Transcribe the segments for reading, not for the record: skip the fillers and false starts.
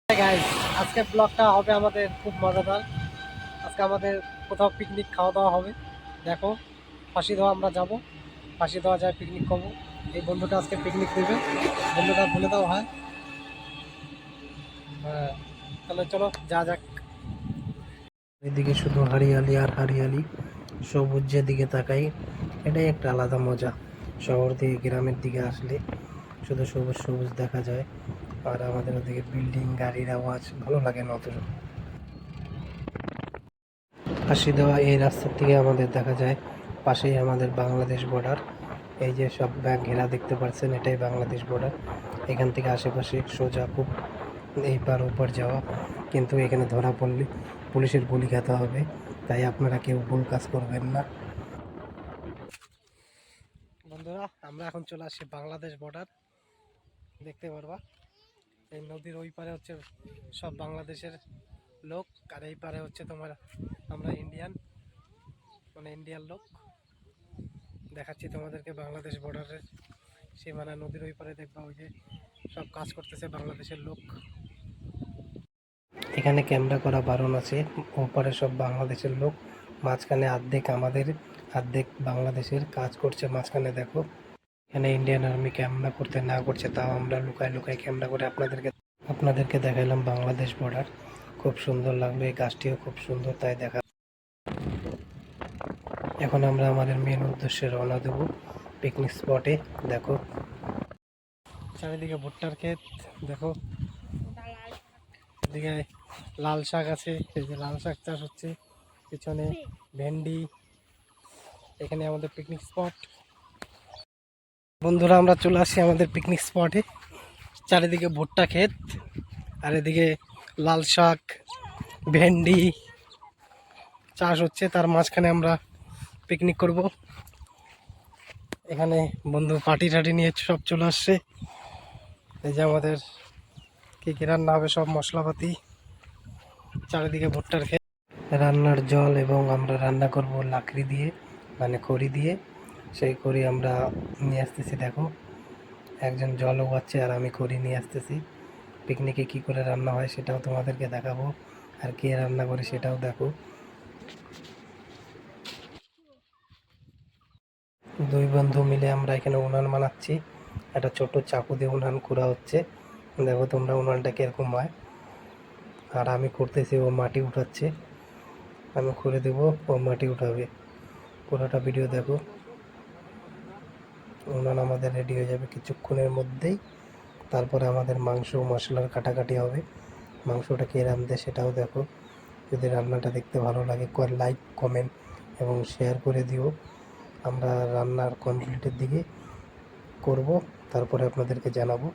Guys, আজকে ব্লগটা হবে আমাদের খুব মজাদার। আজকে আমাদের কোথাও পিকনিক খাওয়া দাওয়া হবে। দেখো, ফাঁসি দেওয়া আমরা যাব, ফাঁসি দেওয়া যায়, পিকনিক করবো। এই বন্ধুটা আজকে পিকনিক দেবে, বন্ধুটা বলে দাও। হয় হ্যাঁ, তাহলে চলো যা যাক। এদিকে শুধু হারিয়ালি আর হারিয়ালি, সবুজ যেদিকে তাকাই এটাই একটা আলাদা মজা। শহর থেকে গ্রামের দিকে আসলে শুধু সবুজ সবুজ দেখা যায়, আর আমাদের ওদিকে বিল্ডিং, গাড়ির আওয়াজ ভালো লাগে না অত। ফাঁসি দেওয়া এই রাস্তার থেকে আমাদের দেখা যায় পাশেই আমাদের বাংলাদেশ বর্ডার। এই যে সব ব্যাগ ঘেরা দেখতে পাচ্ছেন, এটাই বাংলাদেশ বর্ডার। এখান থেকে আশেপাশে সোজা খুব এই পার ওপার যাওয়া, কিন্তু এখানে ধরা পড়লে পুলিশের গুলি খেতে হবে, তাই আপনারা কেউ ভুল কাজ করবেন না। বন্ধুরা, আমরা এখন চলে আসছি বাংলাদেশ বর্ডার, দেখতে পারবা। এই নদীর ওই পারে হচ্ছে সব বাংলাদেশের লোক, আর এই পারে হচ্ছে তোমার আমরা ইন্ডিয়ান, মানে ইন্ডিয়ান লোক। দেখাচ্ছি তোমাদেরকে বাংলাদেশ বর্ডারের সীমানা, নদীর ওই পারে দেখবা ওই যে সব কাজ করতেছে বাংলাদেশের লোক। এখানে ক্যামেরা করা বারণ আছে, ওপারে সব বাংলাদেশের লোক, মাঝখানে অর্ধেক আমাদের অর্ধেক বাংলাদেশের কাজ করছে মাঝখানে। দেখো, এখানে ইন্ডিয়ান আর্মি ক্যামেরা করতে না করছে, তাও আমরা লুকায় লুকায় ক্যামেরা করে আপনাদেরকে দেখাইলাম বাংলাদেশ বর্ডার। খুব সুন্দর লাগলো, এই গাছটিও খুব সুন্দর, তাই দেখা। এখন আমরা আমাদের মেন উদ্দেশ্যে রওনা দেব, পিকনিক স্পটে। দেখো চারিদিকে ভুট্টার ক্ষেত, দেখো এদিকে লাল শাক আছে, এই যে লাল শাক চাষ হচ্ছে, পিছনে ভেন্ডি। এখানে আমাদের পিকনিক স্পট। বন্ধুরা, আমরা চলে আসছি আমাদের পিকনিক স্পটে। চারিদিকে ভুট্টা ক্ষেত, আর এদিকে লাল শাক, ভেন্ডি চাষ হচ্ছে, তার মাঝখানে আমরা পিকনিক করব। এখানে বন্ধু পার্টি টাটি নিয়ে সব চলে আসছে। এই যে আমাদের কী কী রান্না হবে, সব মশলাপাতি, চারিদিকে ভুট্টার ক্ষেত, রান্নার জল, এবং আমরা রান্না করব লাকড়ি দিয়ে, মানে খড়ি দিয়ে। সেই খড়ি আমরা নিয়ে আসতেছি। দেখো, একজন জল উবাচ্ছে আর আমি খড়ি নিয়ে আসতেছি। পিকনিকে কি করে রান্না হয় সেটাও তোমাদেরকে দেখাবো, আর কে রান্না করে সেটাও দেখো। দুই বন্ধু মিলে আমরা এখানে উনান বানাচ্ছি, একটা ছোট চাকু দিয়ে উনান করা হচ্ছে। দেখো তোমরা উনানটা কিরকম হয়। আর আমি করতেছি, ও মাটি উঠাচ্ছে, আমি করে দেবো, ও মাটি উঠাবে। পুরোটা ভিডিও দেখো। উনান আমাদের রেডি হয়ে যাবে কিছুক্ষণের মধ্যেই। তারপরে আমাদের মাংস মশলার কাটাকাটি হবে। মাংসটা কে রাঁধবে সেটাও দেখো। যদি রান্নাটা দেখতে ভালো লাগে, লাইক, কমেন্ট এবং শেয়ার করে দিও। আমরা রান্নার কমপ্লিটের দিকে করব, তারপরে আপনাদেরকে জানাবো।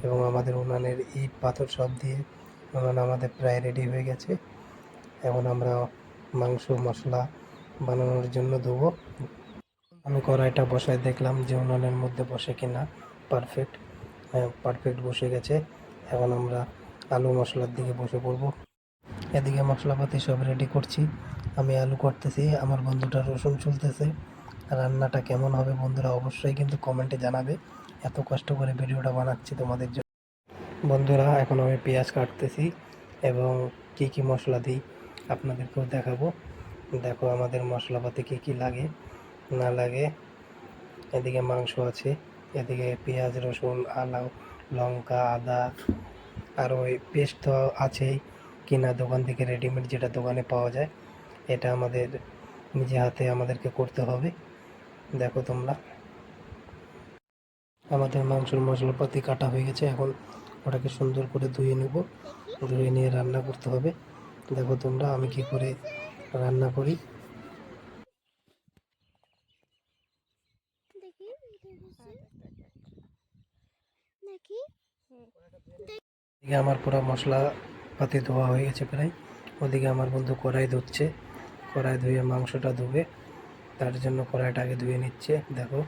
এবং আমাদের উনানের ইট পাথর সব দিয়ে উনান আমাদের প্রায় রেডি হয়ে গেছে। এখন আমরা মাংস মশলা বানানোর জন্য দেবো। আমি কড়াইটা বসায় দেখলাম যে উনানের মধ্যে বসে কিনা। পারফেক্ট, হ্যাঁ পারফেক্ট বসে গেছে। এখন আমরা আলু মশলার দিকে বসে পড়বো। এদিকে মশলাপাতি সব রেডি করছি, আমি আলু করতেছি, আমার বন্ধুটা রসুন চুলতেছে। রান্নাটা কেমন হবে বন্ধুরা অবশ্যই কিন্তু কমেন্টে জানাবে, এত কষ্ট করে ভিডিওটা বানাচ্ছি তোমাদের জন্য। বন্ধুরা, এখন আমি পেঁয়াজ কাটতেছি এবং কি কি মশলা দিই আপনাদেরকেও দেখাবো। দেখো আমাদের মশলাপাতি কি কি লাগে না লাগে। এদিকে মাংস আছে, এদিকে পেঁয়াজ, রসুন, আলু, লঙ্কা, আদা, আর ওই পেস্ট তো আছেই, কিনা দোকান থেকে রেডিমেড, যেটা দোকানে পাওয়া যায়। এটা আমাদের নিজে হাতে আমাদেরকে করতে হবে। দেখো তোমরা, আমাদের মাংসের মশলাপাতি কাটা হয়ে গেছে। এখন ওটাকে সুন্দর করে ধুয়ে নেব, ধুয়ে নিয়ে রান্না করতে হবে। দেখো তোমরা আমি কি করে রান্না করি। এদিকে আমার পুরো মশলাপাতি ধোয়া হয়ে গেছে প্রায়। ওদিকে আমার বন্ধু কড়াই ধুচ্ছে, কড়াই ধুয়ে মাংসটা ধুবে, তার জন্য কড়াইটা আগে ধুয়ে নিচ্ছে। দেখো,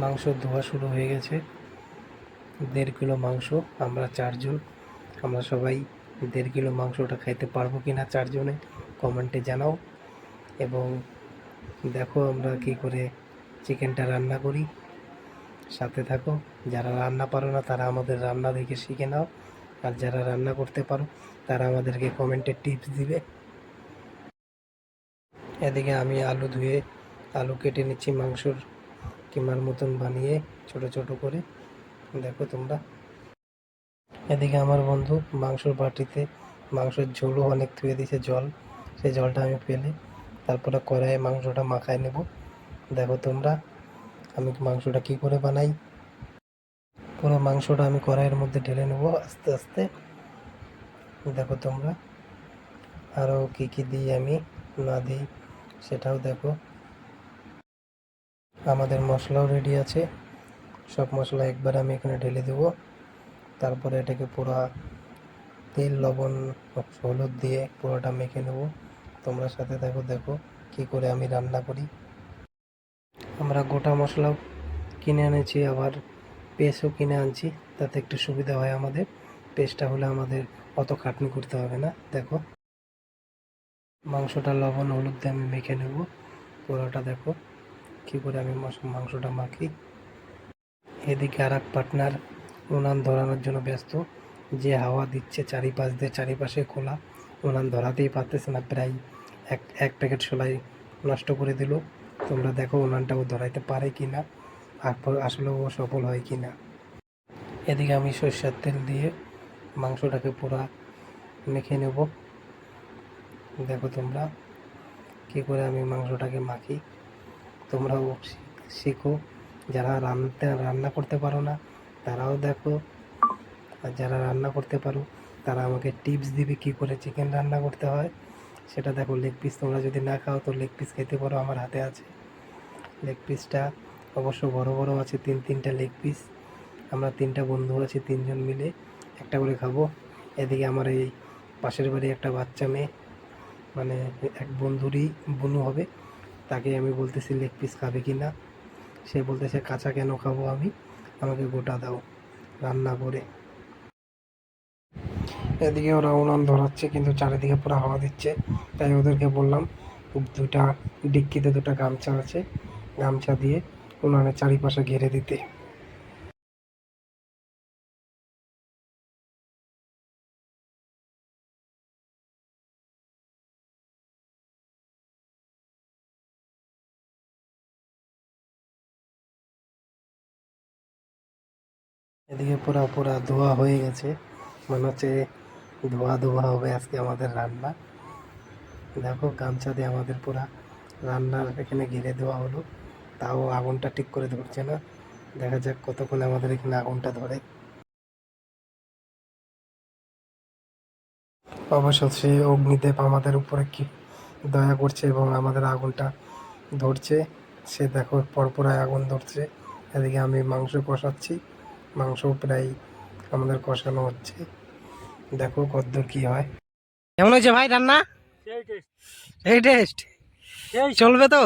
মাংস ধোয়া শুরু হয়ে গেছে। 1.5 কিলো মাংস, আমরা 4 জন, আমরা সবাই 1.5 কিলো মাংসটা খাইতে পারবো কিনা 4 জনে কমেন্টে জানাও। এবং দেখো আমরা কি করে চিকেনটা রান্না করি। সাথে থাকো। যারা রান্না পারো না তারা আমাদের রান্না দেখে শিখে নাও, আর যারা রান্না করতে পারো তারা আমাদেরকে কমেন্টে টিপস দিবে। এদিকে আমি আলু ধুয়ে আলু কেটে নিচ্ছি মাংসর কিমার মতন বানিয়ে ছোট ছোট করে, দেখো তোমরা। এদিকে আমার বন্ধু মাংসর বাটিতে মাংসের ঝোলও অনেক ধুয়ে দিয়েছে জল, সেই জলটা আমি ফেলে তারপরে কড়াইয়ে মাংসটা মাখায় নেব। দেখো তোমরা আমি মাংসটা কি করে বানাই। পুরো মাংসটা আমি কড়াইয়ের মধ্যে ঢেলে নেব আস্তে আস্তে। দেখো তোমরা আরও কী কী দিই আমি না দিই সেটাও দেখো। আমাদের মশলাও রেডি আছে, সব মশলা একবার আমি এখানে ঢেলে দেবো। তারপরে এটাকে পুরো তেল লবণ হলুদ দিয়ে পুরোটা মেখে নেব। তোমরা সাথে দেখো দেখো কী করে আমি রান্না করি। আমরা গোটা মশলাও কিনে এনেছি, আবার পেস্টও কিনে আনছি, তাতে একটু সুবিধা হয় আমাদের। পেস্টটা হলে আমাদের অত খাটনি করতে হবে না। দেখো মাংসটা লবণ হলুদ দিয়ে আমি মেখে নেব পুরোটা। দেখো কী করে আমি মাংসটা মাখি। এদিকে আর এক পার্টনার উনান ধরানোর জন্য ব্যস্ত, যে হাওয়া দিচ্ছে চারিপাশ দিয়ে, চারিপাশে খোলা, উনান ধরাতেই পারতেছে না, প্রায় এক প্যাকেট সেলাই নষ্ট করে দিল। তোমরা দেখো উনানটা ও ধরাইতে পারে কি না, আর আসলে ও সফল হয় কি না। এদিকে আমি সরষের তেল দিয়ে মাংসটাকে পুরা মেখে নেব। দেখো তোমরা কী করে আমি মাংসটাকে মাখি, তোমরাও শিখো। যারা রান্না করতে পারো না তারাও দেখো, আর যারা রান্না করতে পারো তারা আমাকে টিপস দিবে কী করে চিকেন রান্না করতে হয় সেটা দেখো। লেগ পিস তোমরা যদি না খাও তো লেগ পিস খেতে পারো, আমার হাতে আছে। লেগ পিসটা অবশ্য বড় বড় আছে, তিনটা লেগ পিস। আমরা 3টা বন্ধু আছি, 3জন মিলে একটা করে খাবো। এদিকে আমার এই পাশের বাড়ি একটা বাচ্চা মেয়ে, মানে এক বন্ধুরই বোনু হবে, তাকে আমি বলতেছি লেগ পিস খাবে কি না। সে বলতেছে কাঁচা কেন খাবো আমি, আমাকে গোটা দাও রান্না করে। এদিকে ওরা উনান ধরাচ্ছে কিন্তু চারিদিকে পুরো হাওয়া দিচ্ছে, তাই ওদেরকে বললাম ডিক্কিতে 2টা গামছা আছে, গামছা দিয়ে উনানের চারিপাশে ঘিরে দিতে। এদিকে পুরা ধোয়া হয়ে গেছে, মনে হচ্ছে ধোয়া ধোয়া হবে আজকে আমাদের রান্না। দেখো গামছা দিয়ে আমাদের পুরা রান্নার এখানে ঘিরে দেওয়া হলো, তাও আগুনটা ঠিক করে ধরছে না। দেখা যাক কতক্ষণ আমাদের এখানে আগুনটা ধরে। অবশ্য সে অগ্নিদেব আমাদের উপরে কি দয়া করছে এবং আমাদের আগুনটা ধরছে। সে দেখো পরপরায় আগুন ধরছে। এদিকে আমি মাংস কষাচ্ছি, মাংস প্রায় আমাদের কষানো হচ্ছে। দেখো কতদূর কি হয়। কেমন হয়েছে ভাই রান্না? এই টেস্ট চলবে তো?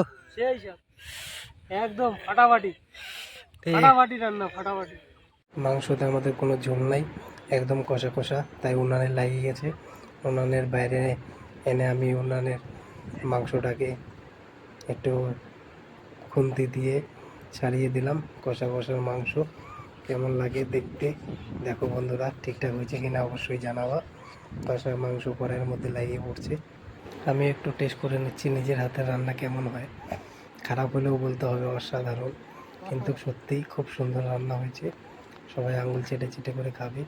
একদম ফাটাফাটি ফাটাফাটি রান্না, ফাটাফাটি। মাংসতে আমাদের কোনো ঝোল নাই, একদম কষা কষা, তাই উনানে লাগিয়ে গেছে। উনানের বাইরে এনে আমি উনানের মাংসটাকে একটু খুন্তি দিয়ে ছাড়িয়ে দিলাম। কষা কষার মাংস কেমন লাগে দেখতে দেখো বন্ধুরা, ঠিকঠাক হয়েছে কিনা অবশ্যই জানাবা। কষা মাংস কড়াইয়ের মধ্যে লাগিয়ে পড়ছে। আমি একটু টেস্ট করে নিচ্ছি নিজের হাতের রান্না কেমন হয়। খারাপ হলেও বলতে হবে অসাধারণ, কিন্তু সত্যিই খুব সুন্দর রান্না হয়েছে। সবাই আঙুল চেটে চেটে করে খাবে,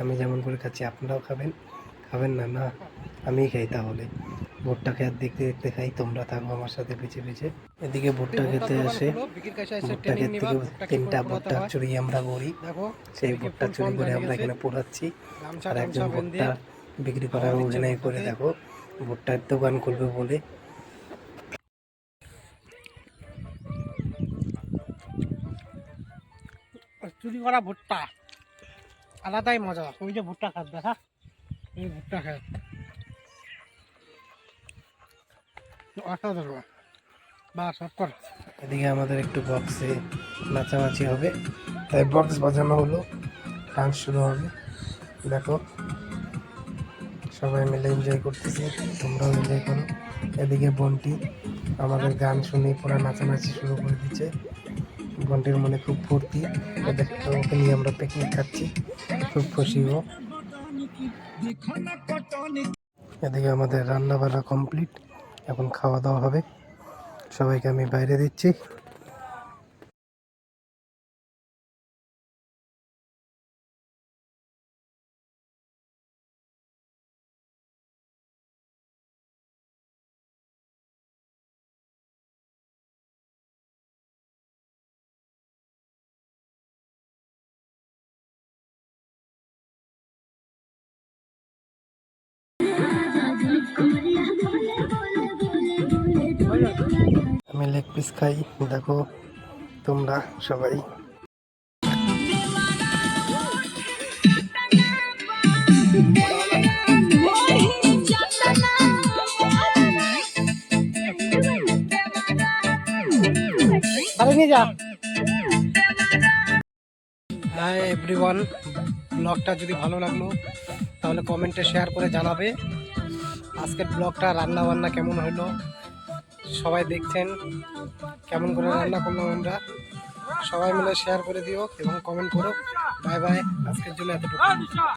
আমি যেমন করে খাচ্ছি আপনারাও খাবেন। খাবেন না? না আমিই খাই তাহলে। ভুট্টা খেয়ে দেখতে দেখতে খাই, তোমরা থাকো আমার সাথে পিছে পিছে। এদিকে ভুট্টা খেতে আসে, ভুট্টা খেতে থেকে 3টা ভুট্টা চুরি আমরা করি, সেই ভুট্টা চুরি করে আমরা এখানে পোড়াচ্ছি। আর একজন ভুট্টা বিক্রি করার অভিনয় করে দেখো ভুট্টার দোকান খুলবে বলে। চুরি করা ভুট্টা আলাদাই মজা। ওই যে ভুট্টা খাত দেখা, এই ভুট্টা খাত অসাধারণ। বা সব কর। এদিকে আমাদের একটু বক্সে নাচানাচি হবে, তাই বক্স বাজানো হলো, ডান্স শুরু হবে। দেখো সবাই মিলে এনজয় করতেছি, তোমরাও এনজয় করো। এদিকে বন্টি আমাদের গান শুনে পুরো নাচানাচি শুরু করে দিচ্ছে। বন্টির মনে খুব ফুর্তি, ওকে নিয়ে আমরা পিকনিক খাচ্ছি, খুব খুশি ও। এদিকে আমাদের রান্না বান্না কমপ্লিট, এখন খাওয়া দাওয়া হবে। সবাইকে আমি বাইরে দিচ্ছি। আমি লেগ পিস খাই, দেখো তোমরা সবাই। আরে নিয়ে যা। হাই এভরিওয়ান, ব্লগটা যদি ভালো লাগলো তাহলে কমেন্টে শেয়ার করে জানাবে আজকের ব্লগটা রান্না বান্না কেমন হলো। সবাই দেখছেন কেমন করে রান্না করলাম আমরা, সবাই মিলে শেয়ার করে দিও এবং কমেন্ট করো। বাই বাই, আজকের জন্য এতটুকু।